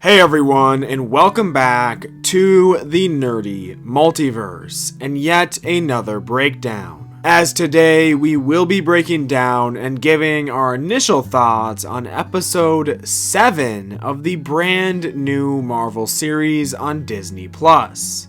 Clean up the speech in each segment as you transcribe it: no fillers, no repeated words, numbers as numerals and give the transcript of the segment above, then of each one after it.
Hey everyone, and welcome back to the Nerdy Multiverse, and yet another breakdown. As today, we will be breaking down and giving our initial thoughts on episode 7 of the brand new Marvel series on Disney+.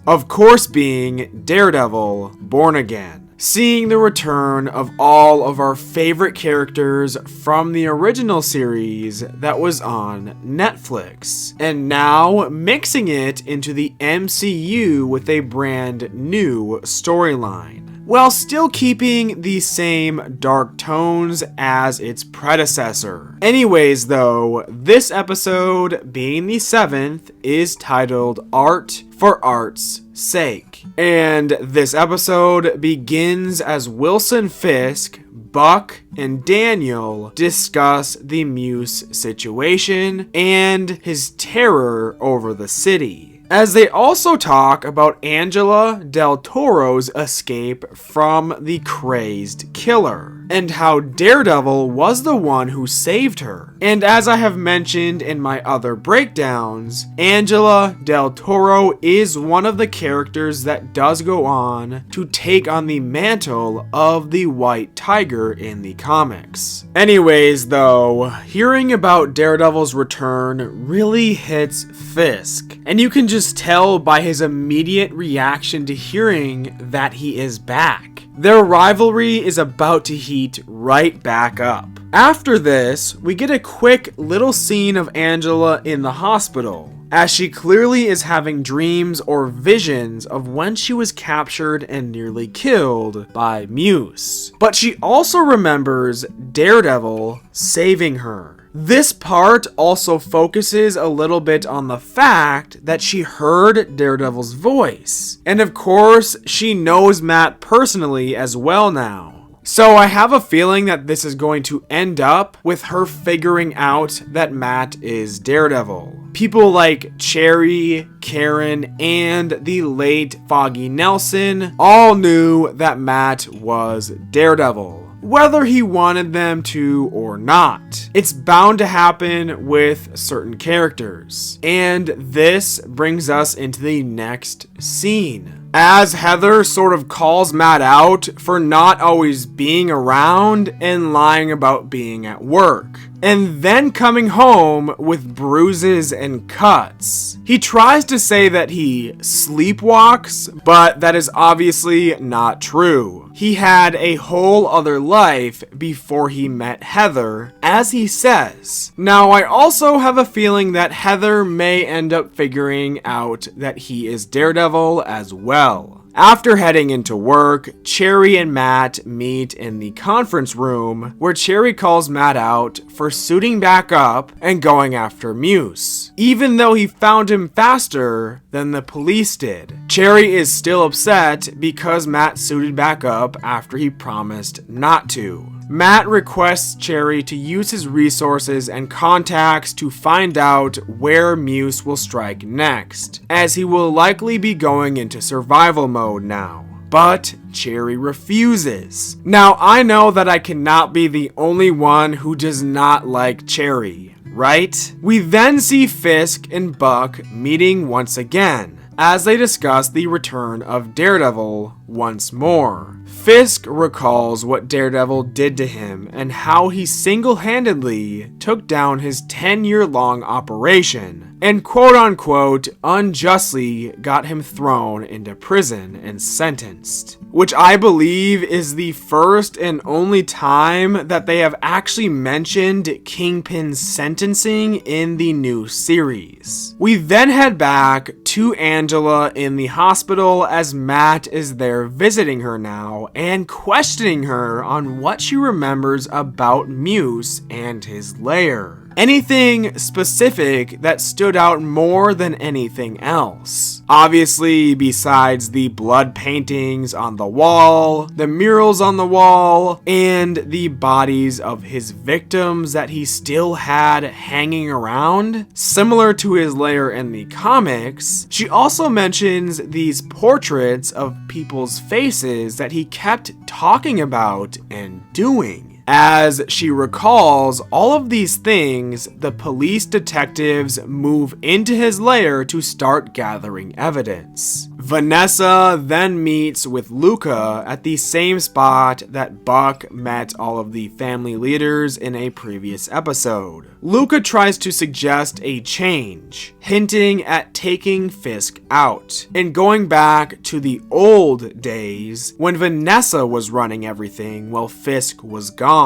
Of course being Daredevil Born Again. Seeing the return of all of our favorite characters from the original series that was on Netflix, and now mixing it into the MCU with a brand new storyline, while still keeping the same dark tones as its predecessor. Anyways though, this episode, being the 7th, is titled Art for Art's Sake. And this episode begins as Wilson Fisk, Buck, and Daniel discuss the Muse situation and his terror over the city, as they also talk about Angela Del Toro's escape from the crazed killer, and how Daredevil was the one who saved her. And as I have mentioned in my other breakdowns, Angela Del Toro is one of the characters that does go on to take on the mantle of the White Tiger in the comics. Anyways though, hearing about Daredevil's return really hits Fisk, and you can just tell by his immediate reaction to hearing that he is back. Their rivalry is about to heat right back up. After this, we get a quick little scene of Angela in the hospital, as she clearly is having dreams or visions of when she was captured and nearly killed by Muse. But she also remembers Daredevil saving her. This part also focuses a little bit on the fact that she heard Daredevil's voice. And of course, she knows Matt personally as well now. So I have a feeling that this is going to end up with her figuring out that Matt is Daredevil. People like Cherry, Karen, and the late Foggy Nelson all knew that Matt was Daredevil, whether he wanted them to or not. It's bound to happen with certain characters. And this brings us into the next scene, as Heather sort of calls Matt out for not always being around and lying about being at work, and then coming home with bruises and cuts. He tries to say that he sleepwalks, but that is obviously not true. He had a whole other life before he met Heather, as he says. Now, I also have a feeling that Heather may end up figuring out that he is Daredevil as well. After heading into work, Cherry and Matt meet in the conference room, where Cherry calls Matt out for suiting back up and going after Muse, even though he found him faster than the police did. Cherry is still upset because Matt suited back up after he promised not to. Matt requests Cherry to use his resources and contacts to find out where Muse will strike next, as he will likely be going into survival mode now. But Cherry refuses. Now, I know that I cannot be the only one who does not like Cherry, right? We then see Fisk and Buck meeting once again, as they discuss the return of Daredevil once more. Fisk recalls what Daredevil did to him and how he single-handedly took down his 10-year-long operation and quote-unquote unjustly got him thrown into prison and sentenced, which I believe is the first and only time that they have actually mentioned Kingpin's sentencing in the new series. We then head back to Angela in the hospital, as Matt is there visiting her now and questioning her on what she remembers about Muse and his lair. Anything specific that stood out more than anything else? Obviously, besides the blood paintings on the wall, the murals on the wall, and the bodies of his victims that he still had hanging around, similar to his lair in the comics, she also mentions these portraits of people's faces that he kept talking about and doing. As she recalls all of these things, the police detectives move into his lair to start gathering evidence. Vanessa then meets with Luca at the same spot that Buck met all of the family leaders in a previous episode. Luca tries to suggest a change, hinting at taking Fisk out, and going back to the old days when Vanessa was running everything while Fisk was gone.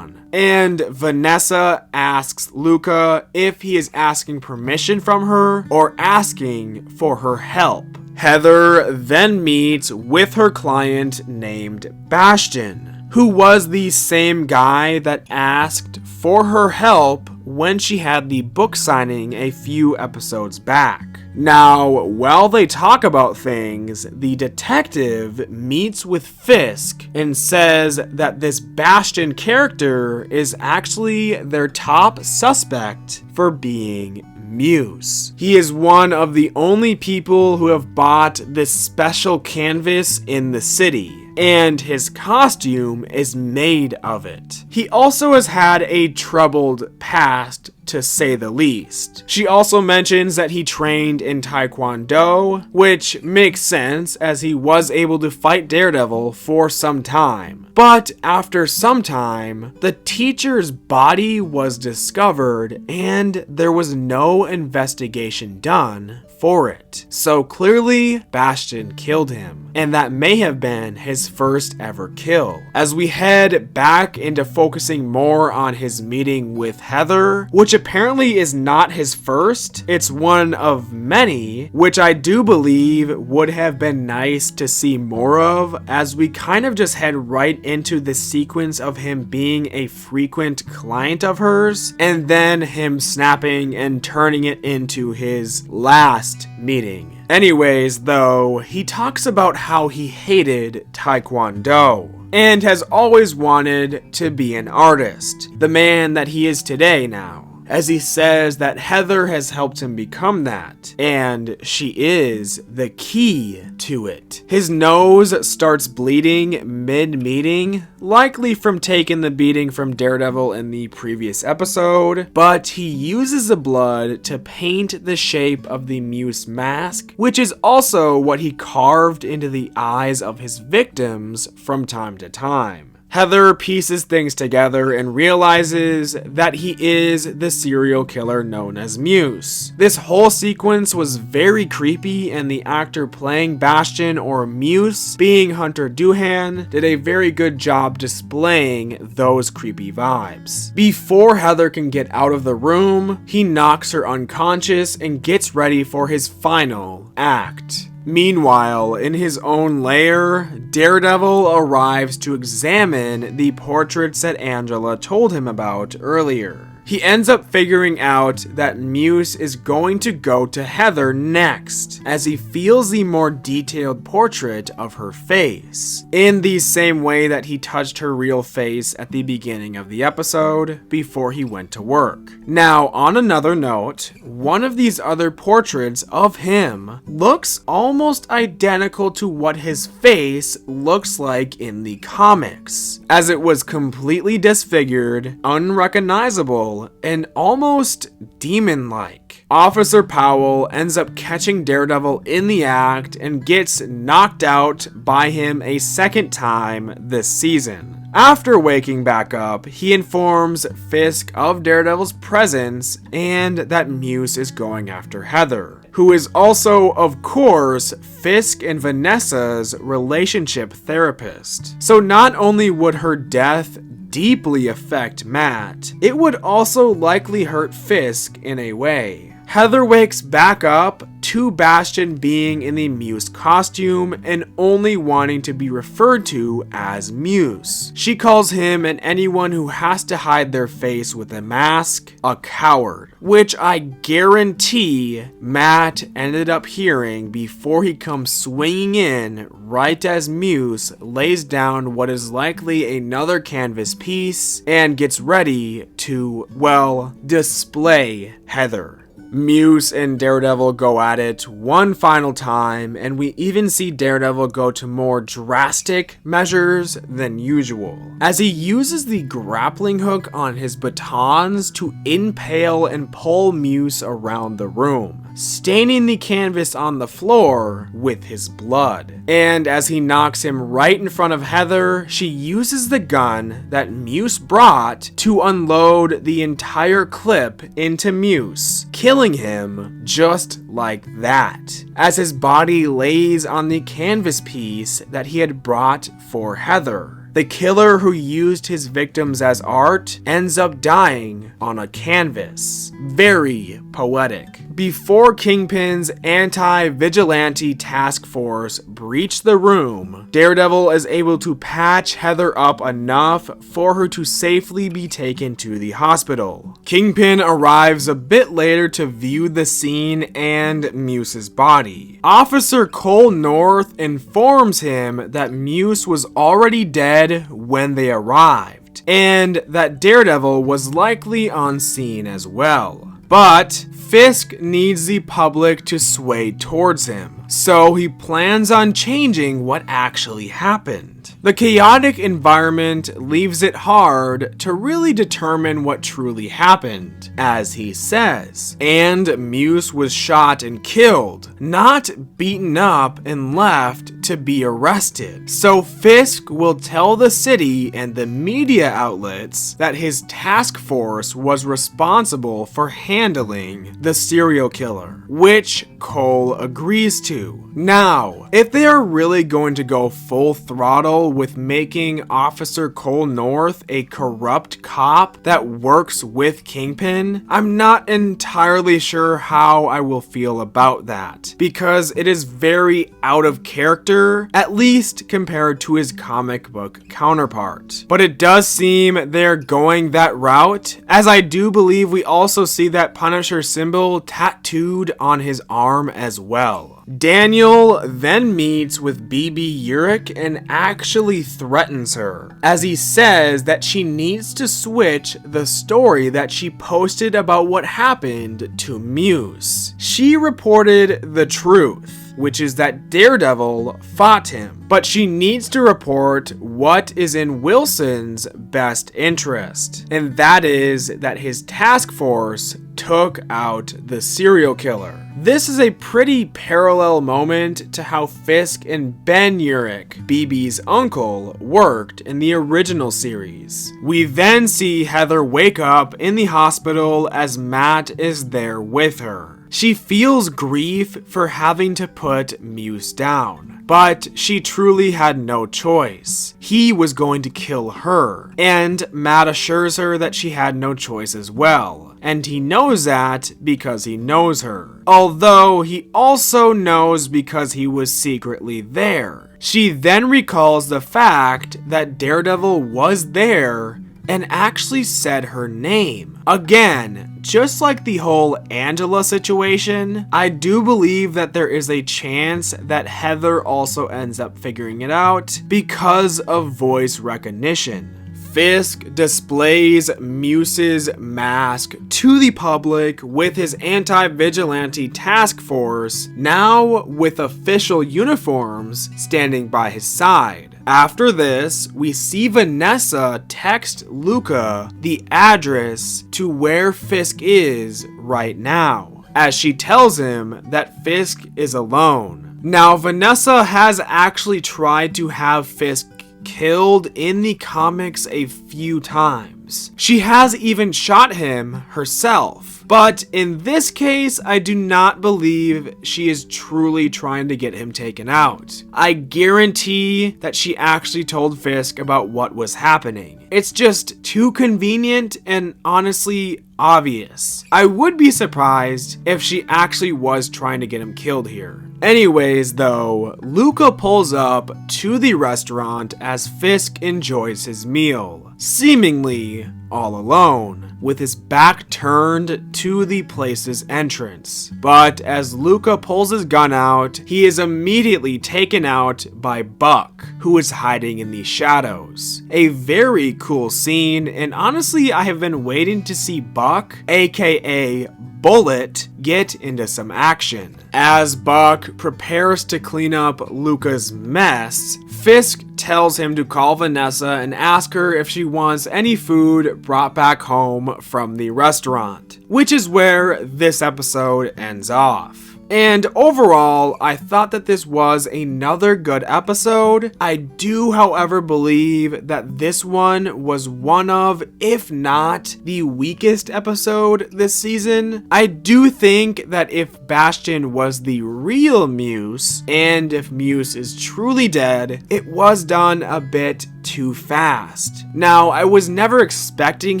And Vanessa asks Luca if he is asking permission from her or asking for her help. Heather then meets with her client named Bastion, who was the same guy that asked for her help when she had the book signing a few episodes back. Now, while they talk about things, the detective meets with Fisk and says that this Bastion character is actually their top suspect for being Muse. He is one of the only people who have bought this special canvas in the city, and his costume is made of it. He also has had a troubled past, to say the least. She also mentions that he trained in Taekwondo, which makes sense as he was able to fight Daredevil for some time. But after some time, the teacher's body was discovered and there was no investigation done for it. So clearly, Bastion killed him, and that may have been his first ever kill. As we head back into focusing more on his meeting with Heather, which apparently is not his first, it's one of many, which I do believe would have been nice to see more of, as we kind of just head right into the sequence of him being a frequent client of hers, and then him snapping and turning it into his last meeting. Anyways, though, he talks about how he hated Taekwondo and has always wanted to be an artist, the man that he is today now, as he says that Heather has helped him become that, and she is the key to it. His nose starts bleeding mid-meeting, likely from taking the beating from Daredevil in the previous episode, but he uses the blood to paint the shape of the Muse mask, which is also what he carved into the eyes of his victims from time to time. Heather pieces things together and realizes that he is the serial killer known as Muse. This whole sequence was very creepy, and the actor playing Bastion, or Muse, being Hunter Doohan, did a very good job displaying those creepy vibes. Before Heather can get out of the room, he knocks her unconscious and gets ready for his final act. Meanwhile, in his own lair, Daredevil arrives to examine the portraits that Angela told him about earlier. He ends up figuring out that Muse is going to go to Heather next, as he feels the more detailed portrait of her face, in the same way that he touched her real face at the beginning of the episode before he went to work. Now, on another note, one of these other portraits of him looks almost identical to what his face looks like in the comics, as it was completely disfigured, unrecognizable, and almost demon-like. Officer Powell ends up catching Daredevil in the act and gets knocked out by him a second time this season. After waking back up, he informs Fisk of Daredevil's presence and that Muse is going after Heather, who is also, of course, Fisk and Vanessa's relationship therapist. So not only would her death deeply affect Matt, it would also likely hurt Fisk in a way. Heather wakes back up to Bastion being in the Muse costume and only wanting to be referred to as Muse. She calls him and anyone who has to hide their face with a mask a coward, which I guarantee Matt ended up hearing before he comes swinging in right as Muse lays down what is likely another canvas piece and gets ready to, well, display Heather. Muse and Daredevil go at it one final time, and we even see Daredevil go to more drastic measures than usual, as he uses the grappling hook on his batons to impale and pull Muse around the room, staining the canvas on the floor with his blood. And as he knocks him right in front of Heather, she uses the gun that Muse brought to unload the entire clip into Muse, killing him just like that, as his body lays on the canvas piece that he had brought for Heather. The killer who used his victims as art ends up dying on a canvas. Very poetic. Before Kingpin's anti-vigilante task force breach the room, Daredevil is able to patch Heather up enough for her to safely be taken to the hospital. Kingpin arrives a bit later to view the scene and Muse's body. Officer Cole North informs him that Muse was already dead when they arrived, and that Daredevil was likely on scene as well. But Fisk needs the public to sway towards him, so he plans on changing what actually happened. The chaotic environment leaves it hard to really determine what truly happened, as he says. And Muse was shot and killed, not beaten up and left to be arrested. So Fisk will tell the city and the media outlets that his task force was responsible for handling the serial killer, which Cole agrees to. Now, if they are really going to go full throttle with making Officer Cole North a corrupt cop that works with Kingpin, I'm not entirely sure how I will feel about that, because it is very out of character, at least compared to his comic book counterpart. But it does seem they're going that route, as I do believe we also see that Punisher symbol tattooed on his arm as well. Daniel then meets with BB Urich and actually threatens her, as he says that she needs to switch the story that she posted about what happened to Muse. She reported the truth, which is that Daredevil fought him, but she needs to report what is in Wilson's best interest, and that is that his task force took out the serial killer. This is a pretty parallel moment to how Fisk and Ben Urich, BB's uncle, worked in the original series. We then see Heather wake up in the hospital as Matt is there with her. She feels grief for having to put Muse down, but she truly had no choice. He was going to kill her, and Matt assures her that she had no choice as well, and he knows that because he knows her, although he also knows because he was secretly there. She then recalls the fact that Daredevil was there and actually said her name. Again, just like the whole Angela situation, I do believe that there is a chance that Heather also ends up figuring it out because of voice recognition. Fisk displays Muse's mask to the public with his anti-vigilante task force, now with official uniforms, standing by his side. After this, we see Vanessa text Luca the address to where Fisk is right now, as she tells him that Fisk is alone. Now, Vanessa has actually tried to have Fisk killed in the comics a few times. She has even shot him herself. But in this case, I do not believe she is truly trying to get him taken out. I guarantee that she actually told Fisk about what was happening. It's just too convenient and honestly obvious. I would be surprised if she actually was trying to get him killed here. Anyways though, Luca pulls up to the restaurant as Fisk enjoys his meal, seemingly all alone, with his back turned to the place's entrance. But as Luca pulls his gun out, he is immediately taken out by Buck, who is hiding in the shadows. A very cool scene, and honestly I have been waiting to see Buck, aka Bullet get into some action. As Buck prepares to clean up Luca's mess, Fisk tells him to call Vanessa and ask her if she wants any food brought back home from the restaurant, which is where this episode ends off. And overall, I thought that this was another good episode. I do, however, believe that this one was one of, if not the weakest episode this season. I do think that if Bastion was the real Muse, and if Muse is truly dead, it was done a bit too fast. Now, I was never expecting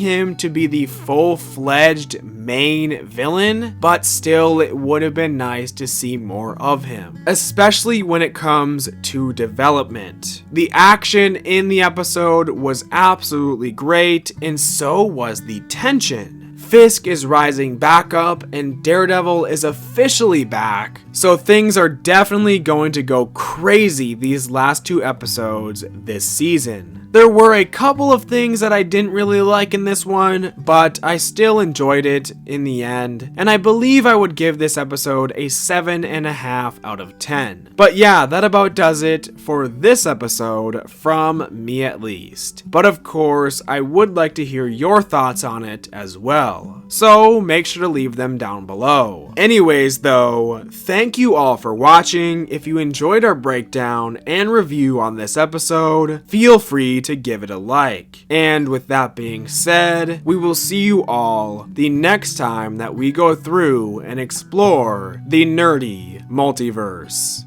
him to be the full-fledged main villain, but still it would have been nice to see more of him, especially when it comes to development. The action in the episode was absolutely great, and so was the tension. Fisk is rising back up and Daredevil is officially back, so things are definitely going to go crazy these last 2 episodes this season. There were a couple of things that I didn't really like in this one, but I still enjoyed it in the end, and I believe I would give this episode a 7.5 out of 10. But yeah, that about does it for this episode, from me at least. But of course, I would like to hear your thoughts on it as well, so make sure to leave them down below. Anyways though, thank you all for watching. If you enjoyed our breakdown and review on this episode, feel free to give it a like. And with that being said, we will see you all the next time that we go through and explore the nerdy multiverse.